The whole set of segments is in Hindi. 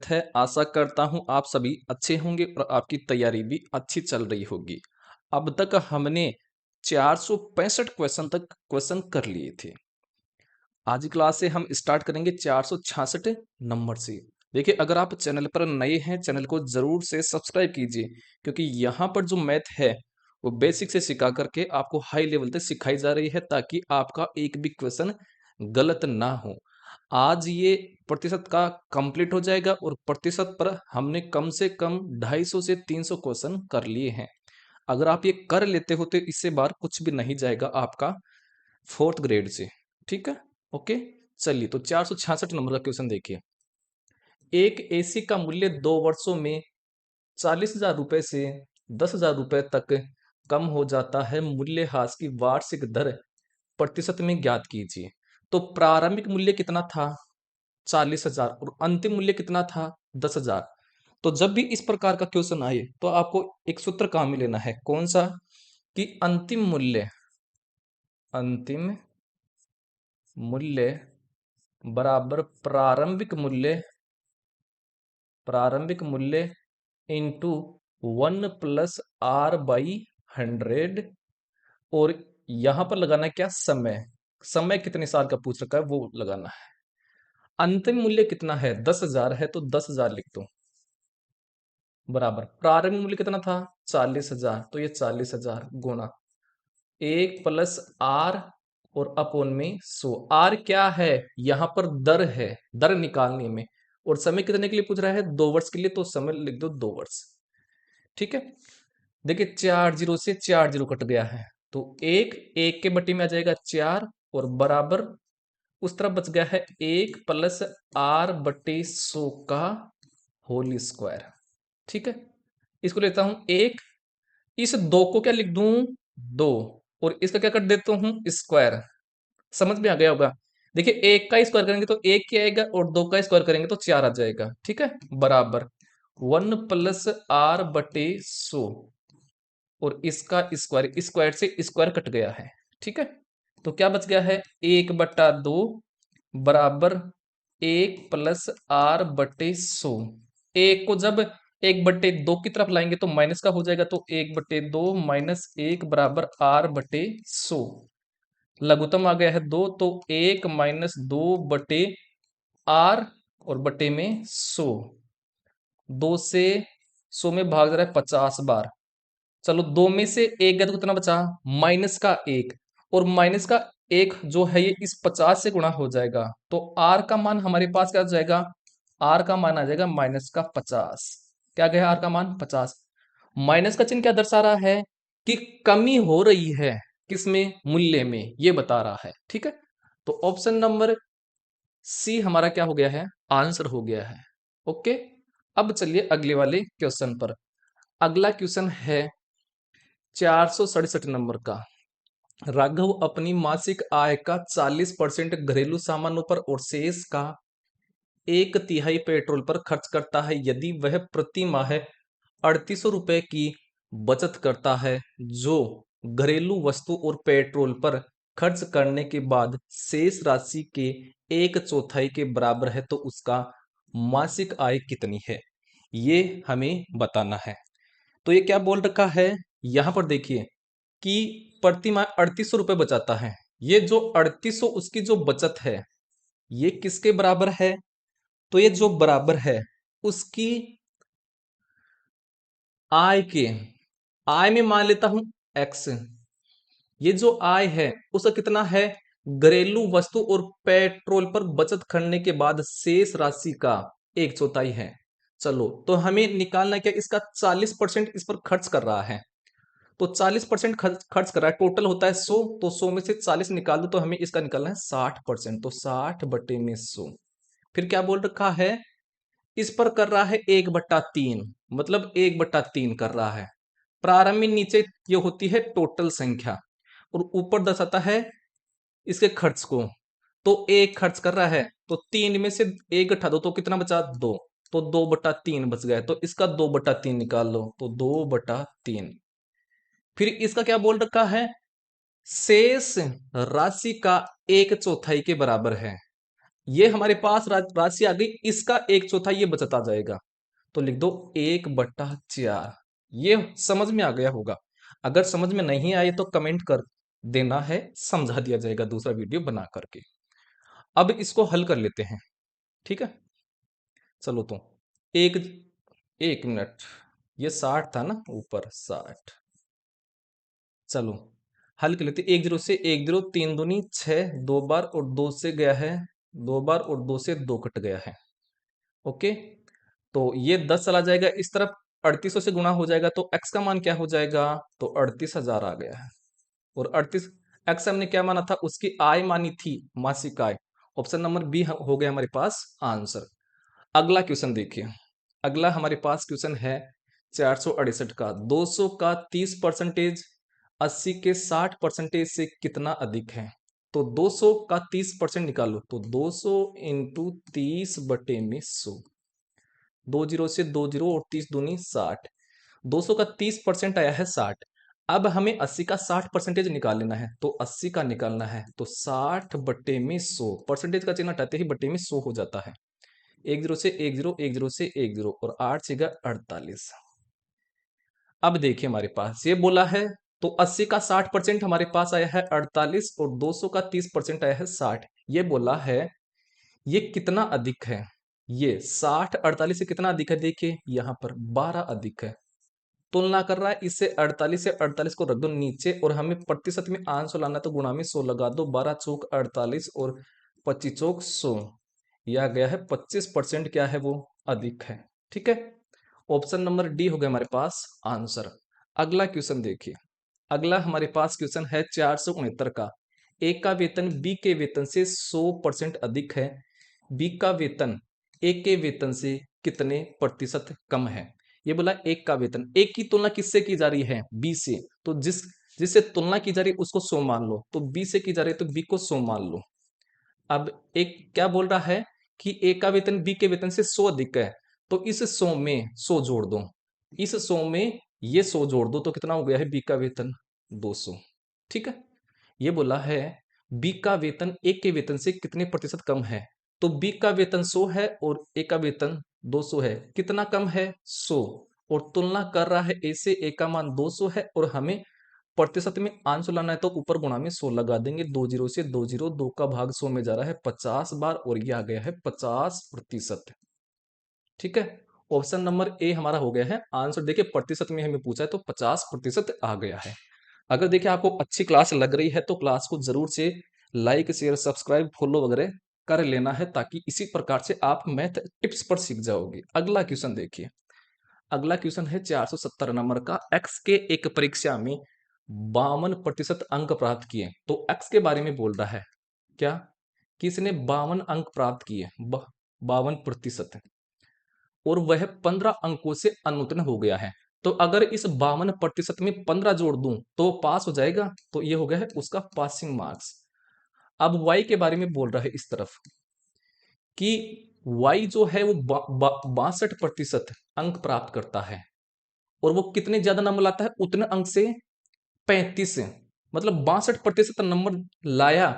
स्वागत है। आशा करता हूँ आप सभी अच्छे होंगे और आपकी तैयारी भी अच्छी चल रही होगी। अब तक हमने 465 क्वेश्चन कर लिए थे। आज की क्लास से हम स्टार्ट करेंगे 466 नंबर से। देखिए, अगर आप चैनल पर नए हैं, चैनल को जरूर से सब्सक्राइब कीजिए, क्योंकि यहाँ पर जो मैथ है वो बेसिक से सिखा करके आपको हाई लेवल तक सिखाई जा रही है, ताकि आपका एक भी क्वेश्चन गलत ना हो। आज ये प्रतिशत का कंप्लीट हो जाएगा और प्रतिशत पर हमने कम से कम 250 से 300 क्वेश्चन कर लिए हैं। अगर आप ये कर लेते हो तो इससे बाहर कुछ भी नहीं जाएगा आपका 4th ग्रेड से। ठीक है, ओके। चलिए, तो 466 नंबर का क्वेश्चन देखिए। एक एसी का मूल्य 2 वर्षों में 40,000 रुपए से 10,000 रुपए तक कम हो जाता है। मूल्यह्रास की वार्षिक दर प्रतिशत में ज्ञात कीजिए। तो प्रारंभिक मूल्य कितना था? 40,000 और अंतिम मूल्य कितना था? 10,000। तो जब भी इस प्रकार का क्वेश्चन आए तो आपको एक सूत्र काम में लेना है। कौन सा? कि अंतिम मूल्य बराबर प्रारंभिक मूल्य इंटू 1+r/100। और यहां पर लगाना है क्या? समय कितने साल का पूछ रखा है वो लगाना है। अंतिम मूल्य कितना है? 10,000 है तो 10,000 लिख दो, बराबर प्रारंभिक मूल्य कितना था? 40,000, तो ये 40,000 गुणा 1+r और अपोन में 100। आर क्या है? यहां पर दर है, दर निकालने में। और समय कितने के लिए पूछ रहा है? 2 वर्ष के लिए, तो समय लिख दो 2 वर्ष। ठीक है, देखिए 4 जीरो से 4 जीरो कट गया है, तो एक के बट्टी में आ जाएगा 4 और बराबर उस तरफ बच गया है 1+r/100 का होल स्क्वायर। ठीक है, इसको लेता हूं 1, इस 2 को क्या लिख दूं? 2, और इसका क्या कर देता हूं? स्क्वायर। समझ में आ गया होगा। देखिए, 1 का स्क्वायर करेंगे तो 1 क्या आएगा, और 2 का स्क्वायर करेंगे तो 4 आ जाएगा। ठीक है, बराबर 1+r/100 और इसका स्क्वायर, स्क्वायर से स्क्वायर कट गया है। ठीक है, तो क्या बच गया है? 1/2 बराबर 1+r/100। एक को जब 1/2 की तरफ लाएंगे तो माइनस का हो जाएगा, तो 1/2 माइनस 1 बराबर r/100। लघुत्तम आ गया है 2, तो 1 माइनस 2/r और बटे में 100। 2 से 100 में भाग जा रहा है 50 बार। चलो, 2 में से 1 गया तो कितना बचा? माइनस का 1, और माइनस का 1 जो है ये इस 50 से गुणा हो जाएगा, तो r का मान हमारे पास क्या आ जाएगा? r का मान आ जाएगा माइनस का 50। क्या गया r का मान? 50। माइनस का चिन्ह क्या दर्शा रहा है? कि कमी हो रही है। किसमें? मूल्य में, ये बता रहा है। ठीक है, तो ऑप्शन नंबर सी हमारा क्या हो गया है? आंसर हो गया है। ओके, अब चलिए अगले वाले क्वेश्चन पर। अगला क्वेश्चन है 467 नंबर का। राघव अपनी मासिक आय का 40% घरेलू सामानों पर और शेष का 1/3 पेट्रोल पर खर्च करता है। यदि वह प्रति माह 3800 रुपए की बचत करता है, जो घरेलू वस्तु और पेट्रोल पर खर्च करने के बाद शेष राशि के 1/4 के बराबर है, तो उसका मासिक आय कितनी है? ये हमें बताना है। तो ये क्या बोल रखा है यहां पर? देखिए कि प्रति माह 3800 रुपए बचाता है। ये जो 3800 उसकी जो बचत है, ये किसके बराबर है? तो ये जो बराबर है उसकी आय के। आय में मान लेता हूं x। ये जो आय है उसका कितना है? घरेलू वस्तु और पेट्रोल पर बचत करने के बाद शेष राशि का 1/4 है। चलो, तो हमें निकालना क्या? इसका 40% इस पर खर्च कर रहा है, तो 40% खर्च कर रहा है। टोटल होता है 100, तो 100 में से 40 निकाल दो, तो हमें इसका निकालना है 60%, तो 60/100। फिर क्या बोल रखा है? इस पर कर रहा है 1/3, मतलब 1/3 कर रहा है। प्रारंभ में नीचे ये होती है टोटल संख्या, और ऊपर दर्शाता है इसके खर्च को। तो एक खर्च कर रहा है, तो 3 में से 1 घटा दो तो कितना बचा? 2, तो 2/3 बच गया। तो इसका 2/3 निकाल लो, तो 2/3। फिर इसका क्या बोल रखा है? शेष राशि का 1/4 के बराबर है। ये हमारे पास राशि आ गई, इसका एक चौथा ये बचता जाएगा, तो लिख दो 1/4। ये समझ में आ गया होगा। अगर समझ में नहीं आए तो कमेंट कर देना है, समझा दिया जाएगा दूसरा वीडियो बना करके। अब इसको हल कर लेते हैं, ठीक है। चलो तो एक एक मिनट, ये 60 था ना, ऊपर 60। चलो हल कर लेते, 1 0 से 1 0, 3 दूनी 6, 2 बार और 2 से गया है 2 बार, और 2 से 2 कट गया है। ओके, तो ये 10 चला जाएगा इस तरफ, 3800 से गुणा हो जाएगा, तो x का मान क्या हो जाएगा, तो 38,000 आ गया है। और 38 x हमने क्या माना था, उसकी आय मानी थी, मासिक आय। ऑप्शन नंबर बी हो गया हमारे पास आंसर। अगला क्वेश्चन देखिए, अगला हमारे पास क्वेश्चन है 468 का। 200 का 30%, 80 के 60% से कितना अधिक है। तो 200 का 30% निकालो, तो 200 इंटू 30/100, 2 0 से 2 0 और 30 दूनी 60। 200 का 30% आया है 60। अब हमें 80 का 60% निकाल लेना है, तो 80 का निकालना है, तो 60/100, परसेंटेज का चिन्ह हटाते ही बटे में 100 हो जाता है। 1 0 से 1 0, 1 0 से 1 0, और 8 6 48। अब देखिए हमारे पास ये बोला है, तो 80 का 60% हमारे पास आया है 48, और 200 का 30% आया है 60। ये बोला है ये कितना अधिक है। ये 60 48 से कितना अधिक है, देखिए यहां पर 12 अधिक है। तुलना कर रहा है इससे, 48 से 48 को रख दो नीचे, और हमें प्रतिशत में आंसर लाना, तो गुणा में 100 लगा दो। 12 चौक 48 और 25 चौक 100, यह आ गया है 25% क्या है वो अधिक है, ठीक है। ऑप्शन नंबर डी हो गया हमारे पास आंसर। अगला क्वेश्चन देखिए, अगला हमारे पास क्वेश्चन है 469 का। ए का वेतन बी के वेतन से 100% अधिक है, बी का वेतन ए के वेतन से कितने प्रतिशत कम है। ये बोला एक का वेतन, एक की तुलना किससे की जा रही है, बी से, तो जिससे तुलना की जा रही है उसको 100 मान लो, तो बी से की जा रही है तो बी को 100 मान लो। अब एक क्या बोल रहा है कि ए का वेतन बी के वेतन से 100 अधिक है, तो इस 100 में 100 जोड़ दो, इस 100 में ये 100 जोड़ दो, तो कितना हो गया है बी का वेतन 200, ठीक है। ये बोला है बी का वेतन ए के वेतन से कितने प्रतिशत कम है, तो बी का वेतन 100 है और ए का वेतन 200 है, कितना कम है 100, और तुलना कर रहा है ए से, ए का मान 200 है, और हमें प्रतिशत में आंसर लाना है, तो ऊपर गुणा में 100 लगा देंगे। 2 0 से 2 0, 2 का भाग 100 में जा रहा है 50 बार, और ये आ गया है 50%, ठीक है। ऑप्शन नंबर ए हमारा हो गया है आंसर। देखिए प्रतिशत में हमें पूछा है, तो 50% आ गया है। अगर देखिए आपको अच्छी क्लास लग रही है, तो क्लास को जरूर से लाइक शेयर सब्सक्राइब फॉलो वगैरह कर लेना है, ताकि इसी प्रकार से आप मैथ टिप्स पर सीख जाओगे। अगला क्वेश्चन देखिए, अगला क्वेश्चन है 470 नंबर का। एक्स के एक परीक्षा में 52% अंक प्राप्त किए, तो एक्स के बारे में बोल रहा है क्या, किसने 52 अंक प्राप्त किए, 52%, और वह 15 अंकों से अनुत्तीर्ण हो गया है। तो अगर इस 52% में 15 जोड़ दूं तो पास हो जाएगा, तो ये हो गया है उसका पासिंग मार्क्स। अब वाई के बारे में बोल रहा है इस तरफ कि वाई जो है वो 62% अंक प्राप्त करता है, और वो कितने ज्यादा नंबर लाता है, उतने अंक से 35 से, मतलब 62% नंबर लाया,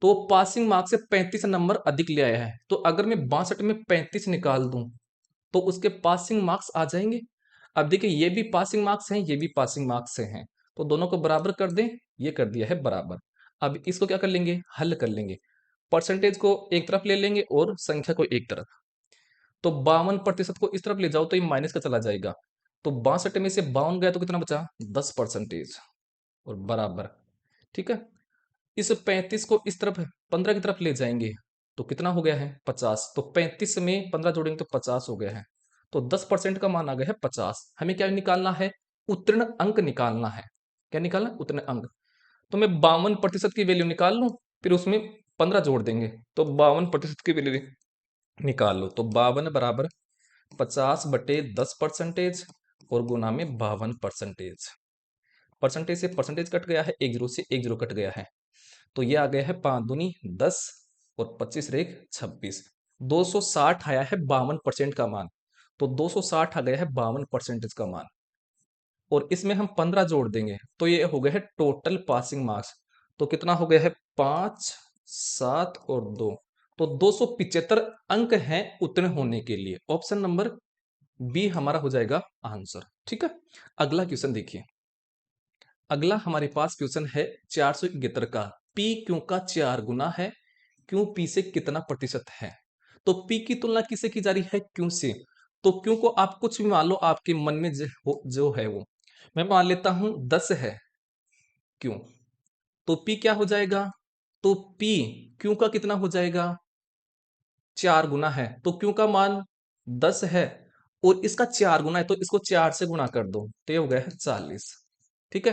तो पासिंग मार्क्स से 35 नंबर अधिक ले आया है। तो अगर मैं 62 में 35 निकाल दूं, तो उसके पासिंग मार्क्स आ जाएंगे। अब देखिए ये भी पासिंग मार्क्स हैं, ये भी पासिंग मार्क्स से हैं, तो दोनों को बराबर कर दें, ये कर दिया है बराबर। अब इसको क्या कर लेंगे, हल कर लेंगे। परसेंटेज को एक तरफ ले लेंगे और संख्या को एक तरफ, तो 52% को इस तरफ ले जाओ तो ये माइनस का चला जाएगा, तो 62 में से 52 गया तो कितना बचा, 10%, और बराबर, ठीक है। इस 35 को इस तरफ 15 की तरफ ले जाएंगे, तो कितना हो गया है 50, तो 35 में 15 जोड़ेंगे तो 50 हो गया है, तो 10% का मान आ गया है 50। हमें क्या निकालना है, उत्तीर्ण अंक निकालना है। क्या निकालना, उत्तीर्ण अंक। तो मैं 52% की वैल्यू निकाल लूं, फिर उसमें 15 जोड़ देंगे, तो 52% की वैल्यू निकाल लो, तो 52 बराबर 50/10%, और गुना में 52%। परसेंटेज से परसेंटेज कट गया है, 1 0 से 1 0 कट गया है, तो ये आ गया है 5 दूनी 10 और 25 रेख 26। 260 आया है 52% का मान, तो 260 आ गया है 52% का मान, और इसमें हम 15 जोड़ देंगे, तो ये हो गया है टोटल पासिंग मार्क्स। तो कितना हो गया है, 5 7 और 2, तो 275 अंक हैं उतने होने के लिए। ऑप्शन नंबर बी हमारा हो जाएगा आंसर। ठीक है, अगला क्वेश्चन देखिए। अगला हमारे पास क्वेश्चन है 471 का। पी क्यू का 4 गुना है, क्यू पी से कितना प्रतिशत है? तो पी की तुलना किससे की जा रही है? क्यू से। तो क्यू को आप कुछ भी मान लो, आपके मन में जो है वो। मैं मान लेता हूं 10 है क्यू, तो पी क्या हो जाएगा? तो पी क्यू का कितना हो जाएगा? 4 गुना है, तो क्यू का मान 10 है और इसका 4 गुना है, तो इसको 4 से गुणा कर दो, तो ये हो गया है 40। ठीक है,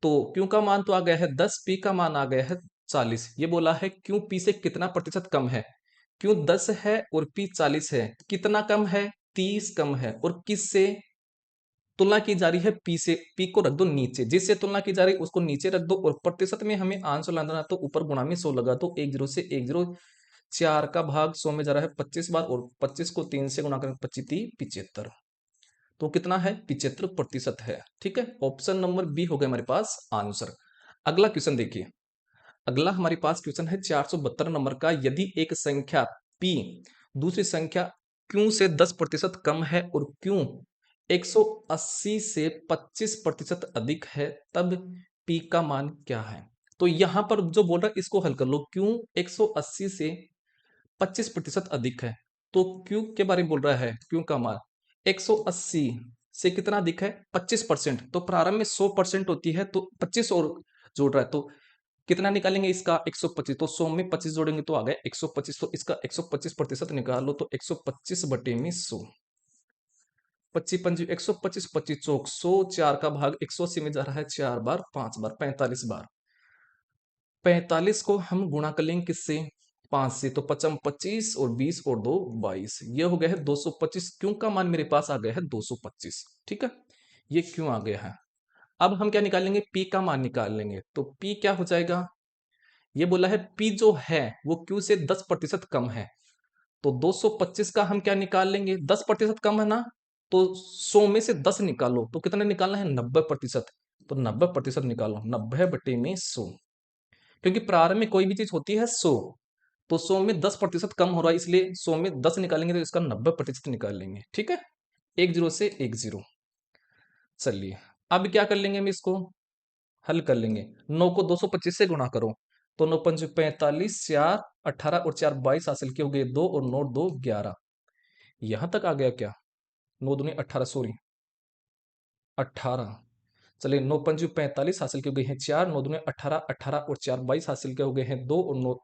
तो क्यू का मान तो आ गया है 10, पी का मान आ गया है 40। ये बोला है क्यू पी से कितना प्रतिशत कम है? क्यू 10 है और पी 40 है, कितना कम है? 30 कम है। और किससे तुलना की जा रही है? पी से। पी को रख दो नीचे, जिससे तुलना की जा रही है उसको नीचे रख दो, और प्रतिशत में हमें आंसर लाना है, तो ऊपर गुणा में 100 लगा दो। 10 से 10, 4 का भाग 100 में जा रहा है 25 बार, और 25 को 3 से गुणा करें 25 75, तो कितना है? 75% है। ठीक है, ऑप्शन नंबर बी हो गया हमारे पास आंसर। अगला क्वेश्चन देखिए। अगला हमारे पास क्वेश्चन है 472 नंबर का। यदि एक संख्या p दूसरी संख्या q से 10% कम है और q 180 से 25% अधिक है, तब p का मान क्या है? तो यहां पर जो बोल रहा है इसको हल कर लो। q 180 से 25% अधिक है, तो q के बारे में बोल रहा है। q का मान 180 से कितना अधिक है? 25%। तो प्रारंभ में 100% होती है, तो 25 और जोड़ रहा है, तो कितना निकालेंगे इसका? 125। तो 100 में 25 जोड़ेंगे तो आ गया 125। तो इसका 125% निकालो, तो 125 बटे में 100, 25 पंजी 125, 25 चौक 100, 4 का भाग 180 में जा रहा है 4 बार, 5 बार, 45 बार। 45 को हम गुणा कर लेंगे किससे? 5 से, तो 55 25 और 20 और 2 22, ये हो गया है 225। क्यों का मान मेरे पास आ गया है 225। ठीक है, ये क्यों आ गया है। अब हम क्या निकालेंगे? पी का मान निकाल लेंगे। तो पी क्या हो जाएगा? ये बोला है पी जो है वो क्यू से 10% कम है, तो 225 का हम क्या निकाल लेंगे? 10% कम है ना, तो 100 में से 10 निकालो, तो कितना निकालना है? 90%। तो 90% निकालो, 90 बटे में 100, क्योंकि प्रारंभ में कोई भी चीज होती है 100, तो 100 में 10% कम हो रहा है, इसलिए 100 में 10 निकालेंगे तो इसका 90% निकाल लेंगे। ठीक है, 10 से 10। चलिए, अब क्या कर लेंगे? हम इसको हल कर लेंगे। 9 को 225 से गुणा करो, तो 9 पंच 45, 4 18 और 4 22 हासिल के हो गए 2, और 9 2 11। यहां तक आ गया क्या? 9 दूनी 18, सॉरी 18। चलिए, 9 पंच 45 हासिल के हो गए हैं 4, 9 दूनी 18, 18 और 4 22 हासिल के हो गए हैं 2, और 9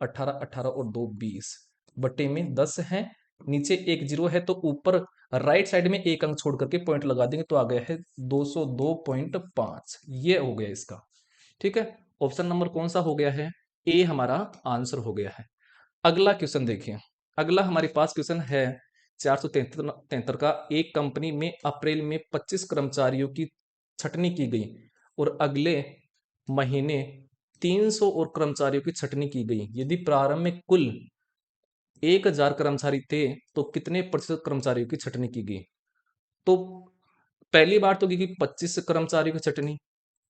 18 18 और 2 20 बटे में 10 है। नीचे एक जीरो है, तो ऊपर राइट साइड में एक अंक छोड़ करके पॉइंट लगा देंगे, तो आ गया है 202.5। ये हो गया इसका। ठीक है, ऑप्शन नंबर कौन सा हो गया है? ए हमारा आंसर हो गया है। अगला क्वेश्चन देखिए। अगला हमारे पास क्वेश्चन है 473 का। एक कंपनी में अप्रैल में 25 कर्मचारियों की छटनी की गई और अगले महीने 300 और कर्मचारियों की छटनी की गई। यदि प्रारंभ में कुल 1000 कर्मचारी थे, तो कितने प्रतिशत कर्मचारियों की छटनी की गई? तो पहली बार तो की 25 कर्मचारियों की छटनी,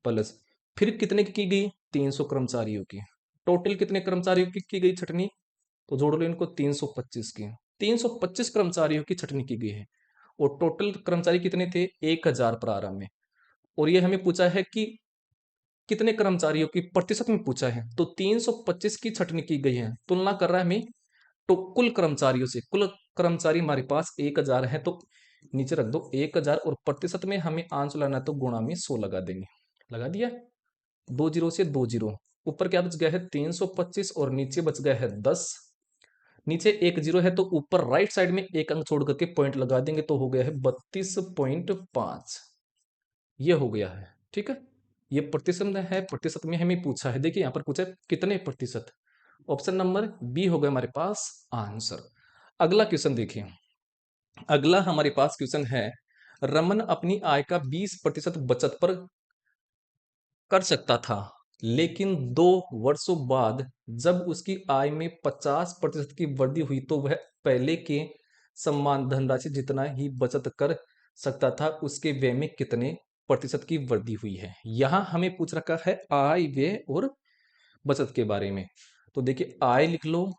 प्लस फिर कितने की गई? 300 कर्मचारियों की। टोटल कितने कर्मचारियों की गई छटनी? तो जोड़ लो इनको, 325 की। 325 कर्मचारियों की छटनी की गई है, और टोटल कर्मचारी कितने थे? 1000 प्रारंभ में। और ये हमें पूछा है कि कितने कर्मचारियों की प्रतिशत में पूछा है, तो 325 की छटनी की गई है। तुलना कर रहा है हमें तो कुल कर्मचारियों से। कुल कर्मचारी हमारे पास 1000 है, तो नीचे रख दो 1000, और प्रतिशत में हमें आंसर लाना है, तो गुणा में 100 लगा देंगे। लगा दिया, 2 जीरो से 2 जीरो। ऊपर क्या बच गया है? 325, और नीचे बच गया है 10। नीचे एक जीरो है, तो ऊपर राइट साइड में एक अंक छोड़ करके पॉइंट लगा देंगे, तो हो गया है 32.5। ये हो गया है। ठीक है, ये प्रतिशत में है, प्रतिशत में हमें पूछा है। देखिए यहाँ पर पूछा है कितने प्रतिशत। ऑप्शन नंबर बी हो गया हमारे पास आंसर। अगला क्वेश्चन देखिए। अगला हमारे पास क्वेश्चन है, रमन अपनी आय का 20% बचत पर कर सकता था, लेकिन 2 वर्षों बाद जब उसकी आय में 50% की वृद्धि हुई, तो वह पहले के समान धनराशि जितना ही बचत कर सकता था, उसके व्यय में कितने प्रतिशत की वृद्धि हुई है? यहां हमें पूछ रखा है आय, व्यय और बचत के बारे में। तो देखिए, आय लिख लो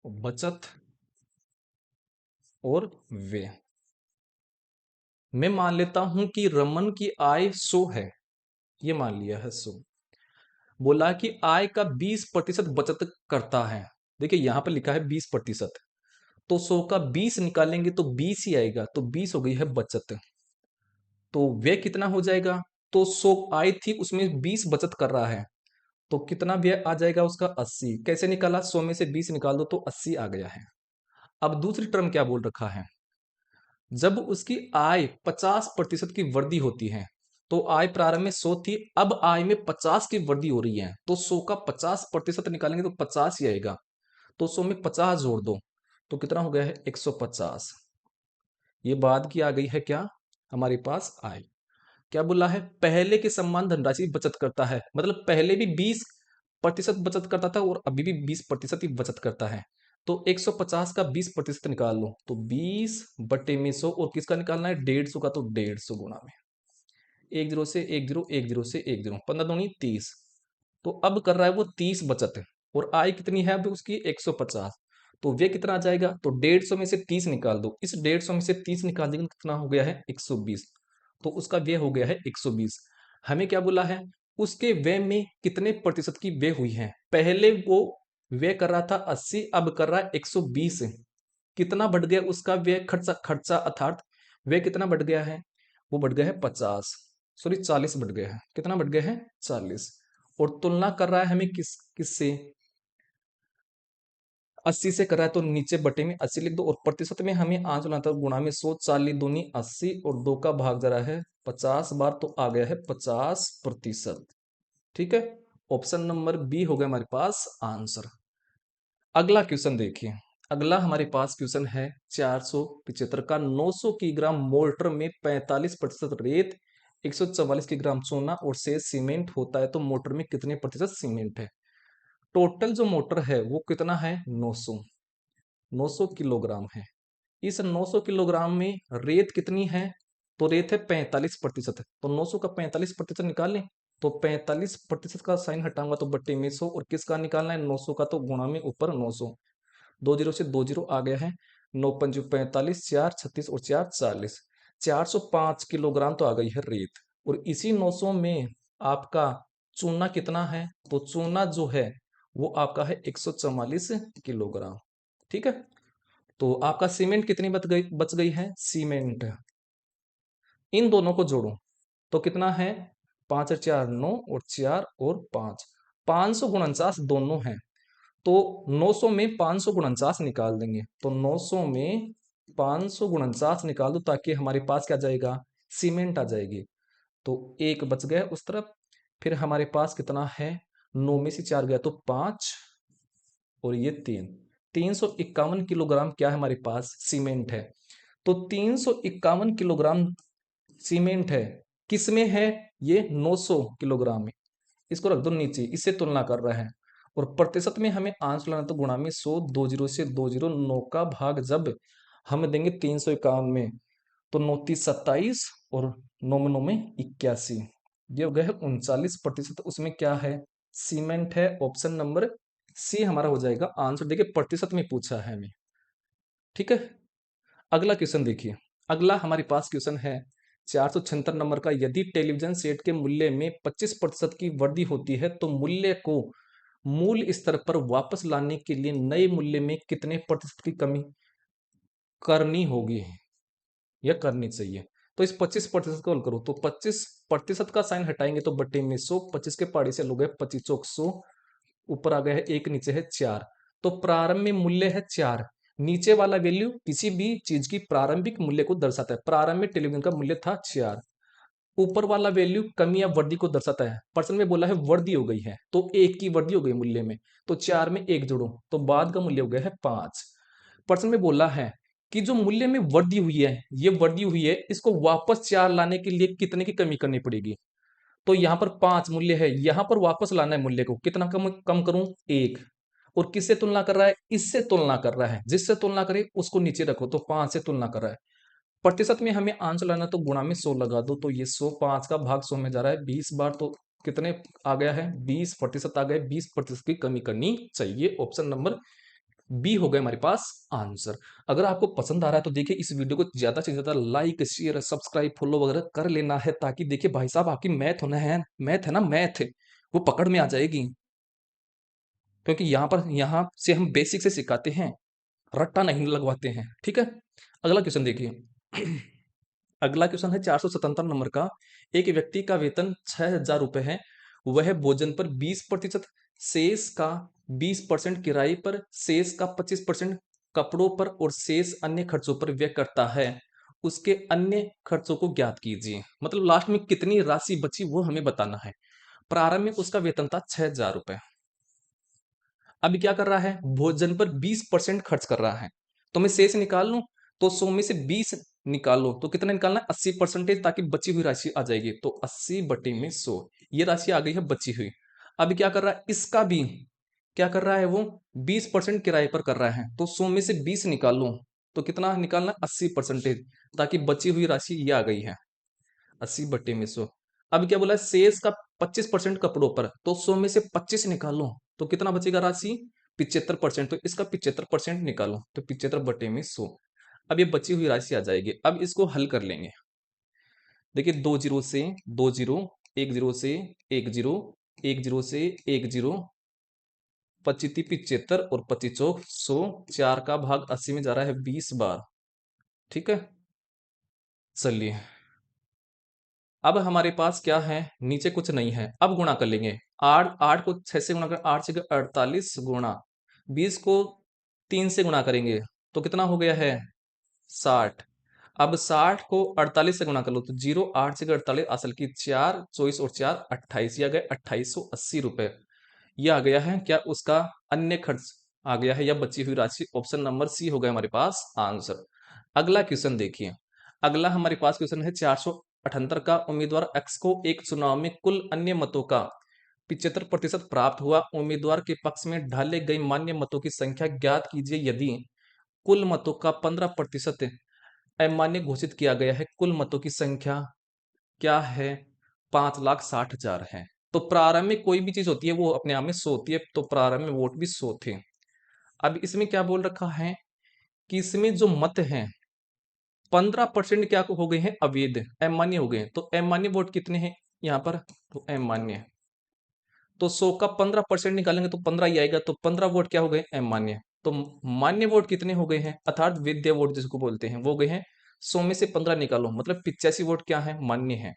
बचत और व्यय। मैं मान लेता हूं कि रमन की आय 100 है, ये मान लिया है 100। बोला कि आय का 20% बचत करता है। देखिए यहां पर लिखा है 20%, तो 100 का 20 निकालेंगे तो 20 ही आएगा, तो 20 हो गई है बचत। तो व्यय कितना हो जाएगा? तो 100 आय थी, उसमें 20 बचत कर रहा है, तो कितना व्यय आ जाएगा उसका? 80। कैसे निकाला? 100 में से 20 निकाल दो तो 80 आ गया है। अब दूसरी टर्म क्या बोल रखा है? जब उसकी आय 50% की वृद्धि होती है, तो आय प्रारंभ में 100 थी, अब आय में 50 की वृद्धि हो रही है, तो 100 का 50% निकालेंगे तो 50 ही आएगा। तो 100 में 50 जोड़ दो तो कितना हो गया है? 150। ये बाद की आ गई है क्या हमारे पास? आय। क्या बोला है? पहले के समान धनराशि बचत करता है, मतलब पहले भी 20% बचत करता था और अभी भी 20% ही बचत करता है। तो 150 का 20% निकाल लो तो 20 बटे में 100, और किसका निकालना है? 150 का, तो 150 गुना में 10 से 10, 10 से 10, 15 दूनी 30। तो अब कर रहा है वो 30 बचत है, और आय कितनी है अभी उसकी? 150। तो व्यय कितना आ जाएगा? तो 150 में से 30 निकाल दो, इस 150 में से 30 निकाल देंगे तो कितना हो गया है? 120। तो उसका व्यय हो गया है 120। हमें क्या बोला है? उसके व्यय में कितने प्रतिशत की व्यय हुई है? पहले वो व्यय कर रहा था 80, अब कर रहा है 120। कितना बढ़ गया उसका व्यय? खर्चा, खर्चा अर्थात व्यय कितना बढ़ गया है? वो बढ़ गया है 50, सॉरी 40 बढ़ गया है। कितना बढ़ गया है? 40। और तुलना कर रहा है हमें किससे? 80 से कर रहा है, तो नीचे बटे में 80 लिख दो, और प्रतिशत में हमें आंच लाना था, गुणा में 100, 40 दूनी 80, और 2 का भाग जा रहा है 50 बार, तो आ गया है 50%। ठीक है, ऑप्शन नंबर बी हो गया हमारे पास आंसर। अगला क्वेश्चन देखिए। अगला हमारे पास क्वेश्चन है 475 का। 900 किग्राम मोल्टर में 45% रेत, 144 किग्राम चूना और शेष सीमेंट होता है, तो मोटर में कितने प्रतिशत सीमेंट है? टोटल जो मोटर है वो कितना है? 900 किलोग्राम है। इस 900 किलोग्राम में रेत कितनी है? तो रेत है 45%। तो 900 का 45% निकाल लें, तो 45% का साइन हटाऊंगा तो बट्टे में 100, और किसका निकालना है? 900 का, तो गुणा में ऊपर 900। 2 जीरो से 2 जीरो आ गया है। 9 पंजे 45, 4 36 और 4 40, 405 किलोग्राम तो आ गई है रेत। और इसी 900 में आपका चूना कितना है? तो चूना जो है वो आपका है 144 किलोग्राम। ठीक है, तो आपका सीमेंट कितनी बच गई है? सीमेंट, इन दोनों को जोड़ो तो कितना है? 5 और 4 9, और 4 और 5, 549 दोनों हैं। तो 900 में 549 निकाल देंगे, तो 900 में 549 निकाल दो ताकि हमारे पास क्या जाएगा? सीमेंट आ जाएगी। तो एक बच गया उस तरफ। फिर हमारे पास कितना है? 9 में से 4 गया तो 5, और ये 3, 351 किलोग्राम क्या है हमारे पास? सीमेंट है। तो 351 किलोग्राम सीमेंट है, किसमें है? ये 900 किलोग्राम में। इसको रख दो नीचे, इससे तुलना कर रहा है। और प्रतिशत में हमें आंसर लाना, तो गुणा में 100, 2 जीरो से 2 जीरो, 9 का भाग जब हम देंगे 351 में, तो 9 3 27, और 9 में 9 में 81, ये हो गया है 39%। उसमें क्या है? सीमेंट है। ऑप्शन नंबर सी हमारा हो जाएगा आंसर। देखिए प्रतिशत में पूछा है हमें। ठीक है, अगला क्वेश्चन देखिए। अगला हमारे पास क्वेश्चन है 476 नंबर का। यदि टेलीविजन सेट के मूल्य में 25% की वृद्धि होती है, तो मूल्य को मूल स्तर पर वापस लाने के लिए नए मूल्य में कितने प्रतिशत की कमी करनी होगी या करनी चाहिए? तो इस 25% को हल करो, तो 25% का साइन हटाएंगे तो बटे में 100, 25 के पहाड़ी से लोग है 25 चौक 100, ऊपर आ गया है 1, नीचे है 4। तो प्रारंभ में मूल्य है 4, नीचे वाला वैल्यू किसी भी चीज की प्रारंभिक मूल्य को दर्शाता है। प्रारंभ में टेलीविजन का मूल्य था 4, ऊपर वाला वैल्यू कमी या वृद्धि को दर्शाता है। पर्सन में बोला है वृद्धि हो गई है, तो 1 की वृद्धि हो गई मूल्य में, तो 4 में 1 जोड़ो तो बाद का मूल्य हो गया है 5। पर्सन में बोला है कि जो मूल्य में वृद्धि हुई है, ये वृद्धि हुई है, इसको वापस 4 लाने के लिए कितने की कमी करनी पड़ेगी? तो यहाँ पर 5 मूल्य है, यहाँ पर वापस लाना है मूल्य को, कितना कम कम करूं? 1। और किससे तुलना कर रहा है? इससे तुलना कर रहा है, जिससे तुलना करे उसको नीचे रखो, तो 5 से तुलना कर रहा है। प्रतिशत में हमें आंसर लाना, तो गुणा में 100 लगा दो, तो ये 100, 5 का भाग 100 में जा रहा है 20 बार, तो कितने आ गया है? 20% आ गए। 20% की कमी करनी चाहिए। ऑप्शन नंबर बी हो गया हमारे पास आंसर। अगर आपको पसंद आ रहा है तो देखिए इस वीडियो को ज़्यादा से ज़्यादा लाइक, शेयर, सब्सक्राइब, फॉलो वगैरह कर लेना है, ताकि देखिए भाई साहब आपकी मैथ है ना, मैथ वो पकड़ में आ जाएगी। क्योंकि यहाँ से हम बेसिक से सिखाते हैं, रट्टा नहीं लगवाते हैं, ठीक है। अगला क्वेश्चन देखिए। अगला क्वेश्चन है 477 नंबर का। एक व्यक्ति का वेतन 6,000 रुपए है, वह भोजन पर 20%, शेष का 20% किराए पर, शेष का 25% कपड़ों पर और शेष अन्य खर्चों पर व्यय करता है। उसके अन्य खर्चों को ज्ञात कीजिए। मतलब लास्ट में कितनी राशि बची वो हमें बताना है। प्रारंभ में उसका वेतन था 6,000 रुपए। अभी क्या कर रहा है, भोजन पर 20% खर्च कर रहा है। तो मैं शेष निकाल लूं, तो 100 में से 20 निकालो तो कितना निकालना है, 80%, ताकि बची हुई राशि आ जाएगी। तो 80/100 ये राशि आ गई है बची हुई। अभी क्या कर रहा है, इसका भी क्या कर रहा है, वो 20% किराए पर कर रहा है। तो 100 में से 20 निकाल लो तो कितना निकालना, 80%, ताकि बची हुई राशि ये आ गई है 80/100। अब क्या बोला है, शेष का 25% कपड़ों पर, तो 100 में से 25 निकालो तो कितना बचेगा राशि, 75%। तो इसका 75% निकालो तो 75/100। अब ये बची हुई राशि आ जाएगी। अब इसको हल कर लेंगे। देखिए 2 जीरो से 2 जीरो, 1 जीरो से 1 जीरो, 1 जीरो से 1 जीरो, 25 75 और 25 चौक 100, 4 का भाग 80 में जा रहा है 20 बार, ठीक है। चलिए अब हमारे पास क्या है, नीचे कुछ नहीं है। अब गुणा कर लेंगे। 8 8 को 6 से गुणा कर 8 से 48 गुणा 20 को 3 से गुणा करेंगे तो कितना हो गया है 60। अब 60 को 48 से गुणा कर लो तो 0 8 से 48 असल की 4 24 और 4 28, ये आ गए 2880 रुपए। ये आ गया है क्या, उसका अन्य खर्च आ गया है या बची हुई राशि। ऑप्शन नंबर सी हो गया हमारे पास आंसर। अगला क्वेश्चन देखिए। अगला हमारे पास क्वेश्चन है 478 का। उम्मीदवार एक्स को एक चुनाव में कुल अन्य मतों का 75% प्राप्त हुआ। उम्मीदवार के पक्ष में डाले गए मान्य मतों की संख्या ज्ञात कीजिए। यदि कुल मतों का 15% अमान्य घोषित किया गया है, कुल मतों की संख्या क्या है, 5,60,000 है। तो प्रारंभ में कोई भी चीज होती है वो अपने आप में 100 होती है, तो प्रारंभ में वोट भी 100 थे। अब इसमें क्या बोल रखा है कि इसमें जो मत हैं 15% क्या हो गए हैं, अवैध अमान्य हो गए हैं। तो अमान्य वोट कितने हैं यहाँ पर, तो अमान्य, तो 100 का 15% निकालेंगे तो 15 ही आएगा। तो 15 वोट क्या हो गए, अमान्य। तो मान्य वोट कितने हो गए हैं, अर्थात विद्या वोट जिसको बोलते हैं, वो हो गए हैं 100 में से 15 निकालो, मतलब 85 वोट क्या है, मान्य है।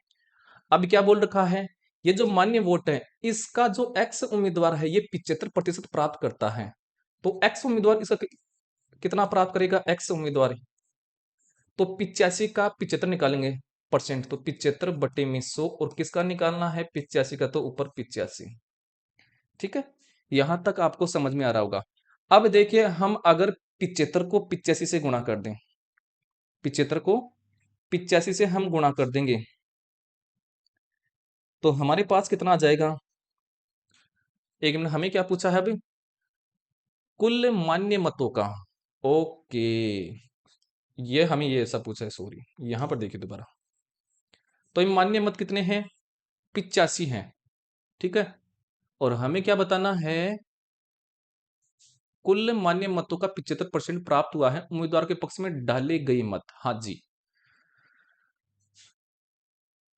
अब क्या बोल रखा है, ये जो मान्य वोट है इसका जो एक्स उम्मीदवार है ये 75% प्राप्त करता है। तो एक्स उम्मीदवार इसका कितना प्राप्त करेगा, एक्स उम्मीदवार, तो 85 का 75 निकालेंगे परसेंट, तो 75/100। और किसका निकालना है, 85 का, तो ऊपर 85, ठीक है। यहां तक आपको समझ में आ रहा होगा। अब देखिए हम अगर 75 को 85 से गुणा कर दें, 75 को 85 से हम गुणा कर देंगे तो हमारे पास कितना आ जाएगा। एक मिनट, हमें क्या पूछा है अभी, कुल मान्य मतों का, ओके, ये हमें ये सब पूछा है, सॉरी। यहां पर देखिए दोबारा, तो ये मान्य मत कितने हैं, 85 हैं, ठीक है। और हमें क्या बताना है, कुल मान्य मतों का 75% प्राप्त हुआ है, उम्मीदवार के पक्ष में डाले गए मत, हाँ जी।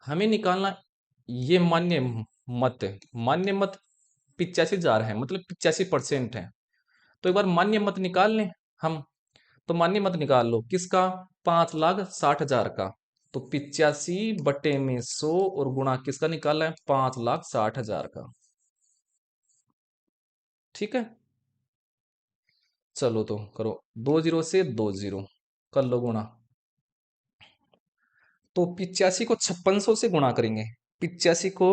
हमें निकालना ये मत मान्य मत 85,000 है, मतलब 85% है। तो एक बार मान्य मत निकाल लें हम। तो मान्य मत निकाल लो किसका, 5,60,000 का। तो 85/100 और गुणा किसका निकालना है, 5,60,000 का, ठीक है। चलो तो करो, 2 जीरो से 2 जीरो कर लो गुणा। तो 85 को 5600 से गुणा करेंगे। 85 को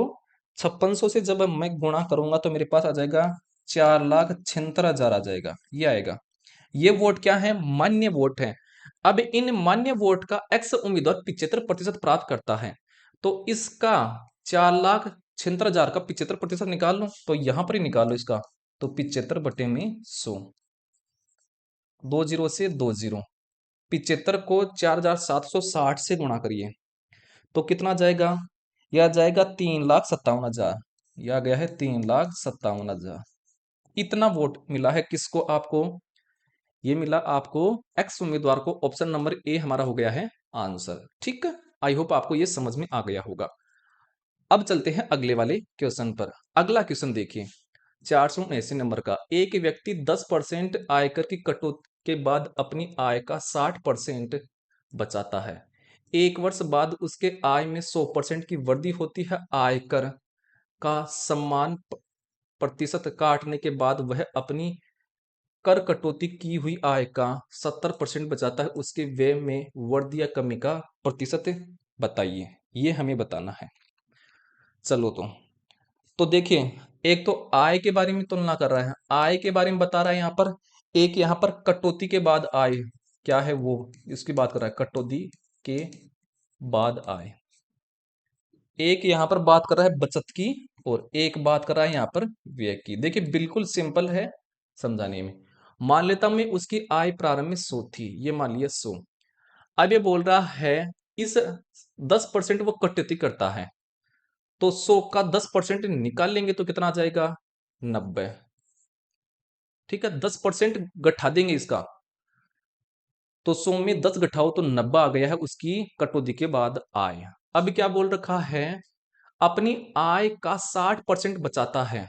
5600 से जब मैं गुणा करूंगा तो मेरे पास आ जाएगा 4,76,000 आ जाएगा, ये आएगा। ये वोट क्या है, मान्य वोट है। अब इन मान्य वोट का एक्स उम्मीदवार 75% प्राप्त करता है, तो इसका 4,76,000 का 75% निकाल लो, तो यहां पर ही निकाल लो इसका। तो 75/100, 2 जीरो से 2 जीरो, 75 को 4,760 से गुणा करिए तो कितना जाएगा, यह जाएगा 3,57,000, यह गया है 3,57,000। इतना वोट मिला है किसको, आपको, ये मिला आपको एक्स उम्मीदवार को, ऑप्शन नंबर ए हमारा हो गया है आंसर। ठीक है, आई होप आपको ये समझ में आ गया होगा। अब चलते हैं अगले वाले क्वेश्चन पर। अगला क्वेश्चन देखिए 479 नंबर का। एक व्यक्ति 10% आयकर की कटौती के बाद अपनी आय का 60% बचाता है। एक वर्ष बाद उसके आय में 100% की वृद्धि होती है। आयकर का समान प्रतिशत काटने के बाद वह अपनी कर कटौती की हुई आय का 70% बचाता है। उसके व्यय में वृद्धि या कमी का प्रतिशत बताइए, ये हमें बताना है। चलो तो देखिए, एक तो आय के बारे में तुलना कर रहा है, आय के बारे में बता रहा है यहाँ पर। एक यहाँ पर कटौती के बाद आय क्या है वो इसकी बात कर रहा है, कटौती के बाद आय। एक यहाँ पर बात कर रहा है बचत की, और एक बात कर रहा है यहाँ पर व्यय की। देखिए बिल्कुल सिंपल है समझाने में। मान लेता मैं उसकी आय प्रारंभ में 100 थी, ये मान लिया 100। अब ये बोल रहा है इस 10% वो कटौती करता है, तो 100 का 10% निकाल लेंगे तो कितना आ जाएगा, 90। ठीक है, 10% घटा देंगे इसका, तो 100 में 10 घटाओ तो 90 आ गया है उसकी कटौती के बाद आय। अब क्या बोल रखा है, अपनी आय का 60% बचाता है,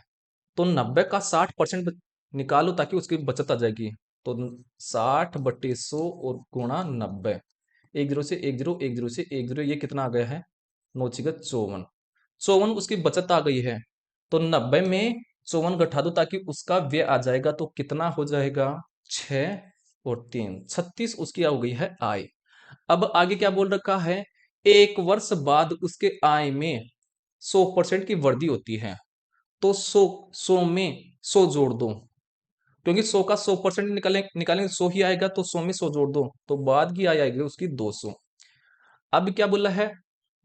तो 90 का 60% निकालो ताकि उसकी बचत आ जाएगी। तो 60/100 और गुणा 90, एक जीरो से एक जीरो, एक जीरो से एक जीरो, ये कितना आ गया है, 9×54, 54 उसकी बचत आ गई है। तो 90 में 54 घटा दो ताकि उसका व्यय आ जाएगा, तो कितना हो जाएगा, 6 और 3, 36 उसकी हो गई है आय। अब आगे क्या बोल रखा है, एक वर्ष बाद उसके आय में 100% की वृद्धि होती है, तो 100 में 100 जोड़ दो, क्योंकि 100 का 100% निकालेंगे 100 ही आएगा, तो 100 में 100 जोड़ दो तो बाद की आय आएगी उसकी 200। अब क्या बोला है,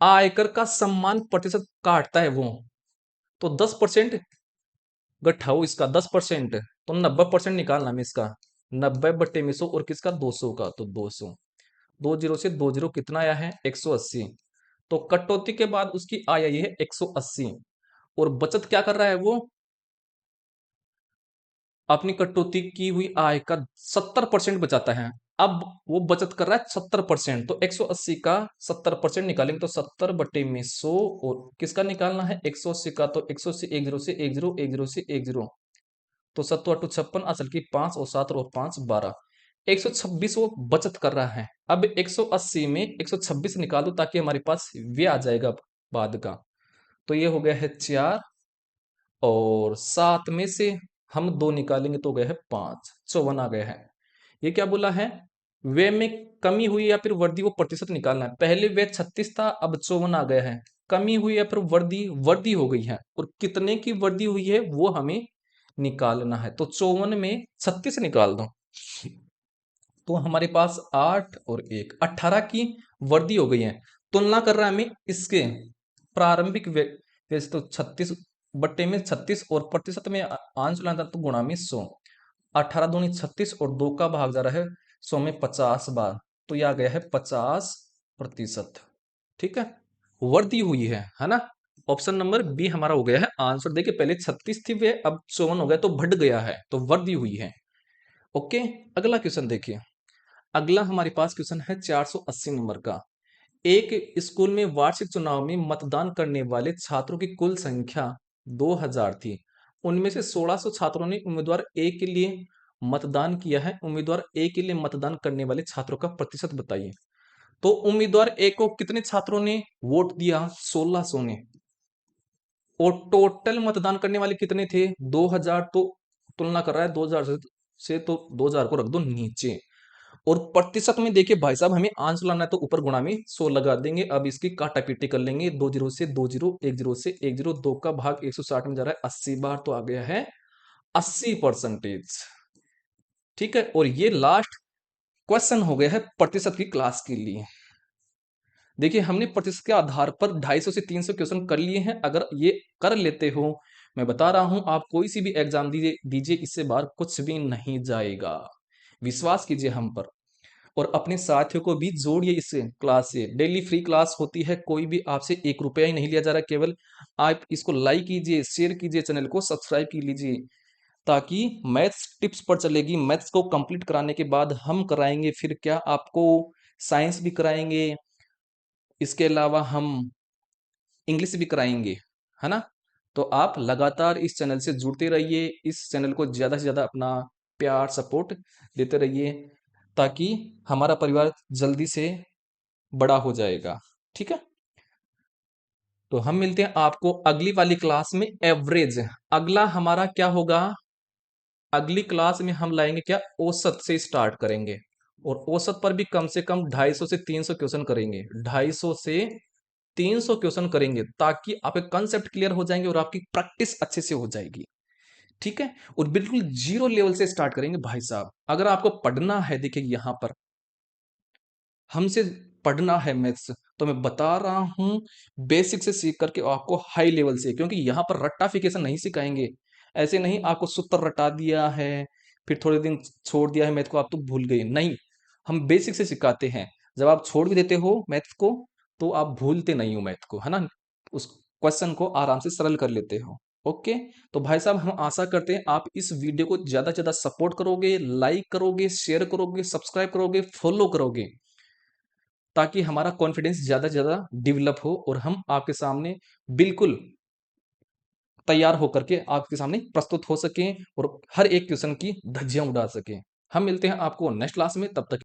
आयकर का समान प्रतिशत काटता है वो, तो 10% घटाओ इसका 10%, तो 90% निकालना में इसका, 90/100 और किसका 200 का, तो 200। 20 से 20 कितना आया है, 180। तो कटौती के बाद उसकी आय आई है 180, और बचत क्या कर रहा है वो, अपनी कटौती की हुई आय का 70% बचाता है। अब वो बचत कर रहा है 70%, तो 180 का 70% निकालेंगे तो 70/100, और किसका निकालना है 180 का, तो 180 एक जीरो से एक जीरो, एक जीरो से एक जीरो, तो 7 56 असल की 5 और 7 और 5 12, 126 वो बचत कर रहा है। अब 180 में 126 निकाल दो ताकि हमारे पास वे आ जाएगा बाद का, तो ये हो गया है 4, और 7 में से हम 2 निकालेंगे तो गया है 5, 54 आ गया है। ये क्या बोला है, वे में कमी हुई या फिर वृद्धि, वो प्रतिशत निकालना है। पहले वे 36 था, अब 54 आ गया है। कमी हुई या फिर वृद्धि, वृद्धि हो गई है, और कितने की वृद्धि हुई है वो हमें निकालना है। तो 54 में 36 निकाल दो, तो हमारे पास 8 और 1 18 की वृद्धि हो गई है। तुलना कर रहा है हमें इसके प्रारंभिक वैसे तो 36/में 36, और प्रतिशत में आंश लाना था तो गुणा में 100, 18 दूनी 36 और 2 का भाग जा रहा है 100 में 50 बार, तो यह आ गया है 50%। ठीक है, वृद्धि हुई है ना। ऑप्शन नंबर बी हमारा हो गया है आंसर। देखिए पहले 36 थी वे, अब 54 हो गया, तो बढ़ गया है, तो वृद्धि हुई है। ओके, अगला क्वेश्चन देखिए। अगला हमारे पास क्वेश्चन है 480 नंबर का। एक स्कूल में वार्षिक चुनाव में मतदान करने वाले छात्रों की कुल संख्या 2000 थी। उनमें से 1600 छात्रों ने उम्मीदवार ए के लिए मतदान किया है। उम्मीदवार ए के लिए मतदान करने वाले छात्रों का प्रतिशत बताइए। तो उम्मीदवार ए को कितने छात्रों ने वोट दिया, 1600 ने, और टोटल मतदान करने वाले कितने थे, 2000। तो तुलना कर रहा है 2000 से, तो 2000 को रख दो नीचे, और प्रतिशत में देखिए भाई साहब हमें आंसर लाना है, तो ऊपर गुणा में 100 लगा देंगे। अब इसकी काटा पीटी कर लेंगे, 2 जीरो से 2 जीरो, 1 जीरो से 1 जीरो, 2 का भाग 160 में जा रहा है 80 बार, तो आ गया है 80%। ठीक है, और ये लास्ट क्वेश्चन हो गया है प्रतिशत की क्लास के लिए। देखिए हमने प्रतिशत के आधार पर 250 से 300 क्वेश्चन कर लिए हैं। अगर ये कर लेते हो, मैं बता रहा हूं आप कोई सी भी एग्जाम दीजिए दीजिए, इससे बाहर कुछ भी नहीं जाएगा। विश्वास कीजिए हम पर, और अपने साथियों को भी जोड़िए इस क्लास से। डेली फ्री क्लास होती है, कोई भी आपसे 1 रुपया ही नहीं लिया जा रहा, केवल आप इसको लाइक कीजिए, शेयर कीजिए, चैनल को सब्सक्राइब की लीजिए। ताकि मैथ्स टिप्स पर चलेगी। मैथ्स को कंप्लीट कराने के बाद हम कराएंगे फिर क्या, आपको साइंस भी कराएंगे, इसके अलावा हम इंग्लिश भी कराएंगे, है ना। तो आप लगातार इस चैनल से जुड़ते रहिए, इस चैनल को ज़्यादा से ज़्यादा अपना प्यार सपोर्ट देते रहिए, ताकि हमारा परिवार जल्दी से बड़ा हो जाएगा। ठीक है, तो हम मिलते हैं आपको अगली वाली क्लास में। एवरेज अगला हमारा क्या होगा, अगली क्लास में हम लाएंगे क्या, औसत से स्टार्ट करेंगे, और औसत पर भी कम से कम 250 से 300 क्वेश्चन करेंगे, 250 से 300 क्वेश्चन करेंगे, ताकि आपके कंसेप्ट क्लियर हो जाएंगे और आपकी प्रैक्टिस अच्छे से हो जाएगी। ठीक है, और बिल्कुल जीरो लेवल से स्टार्ट करेंगे भाई साहब। अगर आपको पढ़ना है, देखिए यहां पर हमसे पढ़ना है मैथ्स, तो मैं बता रहा हूं बेसिक से सीख करके आपको हाई लेवल से, क्योंकि यहां पर रट्टाफिकेशन नहीं सिखाएंगे। ऐसे नहीं आपको सूत्र रटा दिया है फिर थोड़े दिन छोड़ दिया है मैथ को, आप तो भूल गए, नहीं। हम बेसिक से सिखाते हैं। जब आप छोड़ भी देते हो मैथ को, तो आप भूलते नहीं हो मैथ को, है ना, उस क्वेश्चन को आराम से सरल कर लेते हो। ओके, तो भाई साहब हम आशा करते हैं आप इस वीडियो को ज्यादा से ज्यादा सपोर्ट करोगे, लाइक करोगे, शेयर करोगे, सब्सक्राइब करोगे, फॉलो करोगे, ताकि हमारा कॉन्फिडेंस ज़्यादा से ज़्यादा डेवलप हो और हम आपके सामने बिल्कुल तैयार होकर के आपके सामने प्रस्तुत हो सकें और हर एक क्वेश्चन की धज्जियां उड़ा सकें। हम मिलते हैं आपको नेक्स्ट क्लास में, तब तक